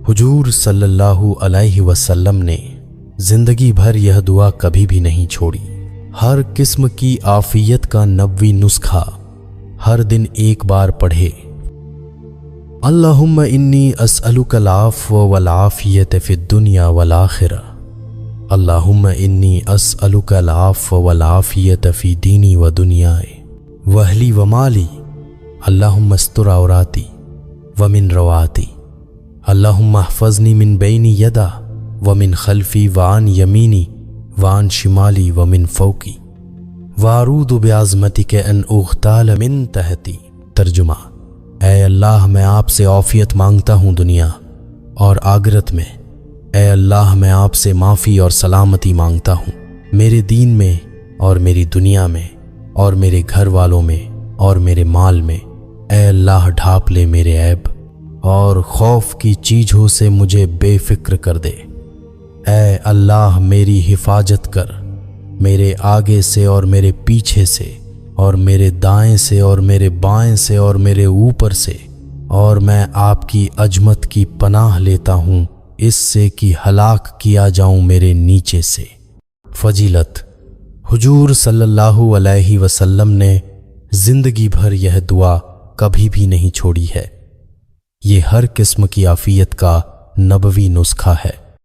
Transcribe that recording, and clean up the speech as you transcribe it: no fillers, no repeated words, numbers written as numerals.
حضور صلی اللہ علیہ وسلم نے زندگی بھر یہ دعا کبھی بھی نہیں چھوڑی۔ ہر قسم کی عافیت کا نبوی نسخہ ہر دن ایک بار پڑھے۔ اللہم انی اسألک العفو والعافیت فی الدنیا والآخرہ، اللہم انی اسألک العفو والعافیت فی دینی و دنیائے واہلی و مالی، اللہم استر عوراتی ومن رواتی، اللہم احفظنی من بین یدا ومن خلفی وعن یمینی وعن شمالی ومن فوقی واعوذ بعظمتک ان اغتال من تحتی۔ ترجمہ: اے اللہ میں آپ سے عافیت مانگتا ہوں دنیا اور آخرت میں۔ اے اللہ میں آپ سے معافی اور سلامتی مانگتا ہوں میرے دین میں اور میری دنیا میں اور میرے گھر والوں میں اور میرے مال میں۔ اے اللہ ڈھانپ لے میرے عیب اور خوف کی چیزوں سے مجھے بے فکر کر دے۔ اے اللہ میری حفاظت کر، میرے آگے سے اور میرے پیچھے سے اور میرے دائیں سے اور میرے بائیں سے اور میرے اوپر سے، اور میں آپ کی عظمت کی پناہ لیتا ہوں اس سے کہ ہلاک کیا جاؤں میرے نیچے سے۔ فضیلت: حضور صلی اللہ علیہ وسلم نے زندگی بھر یہ دعا کبھی بھی نہیں چھوڑی ہے۔ یہ ہر قسم کی عافیت کا نبوی نسخہ ہے۔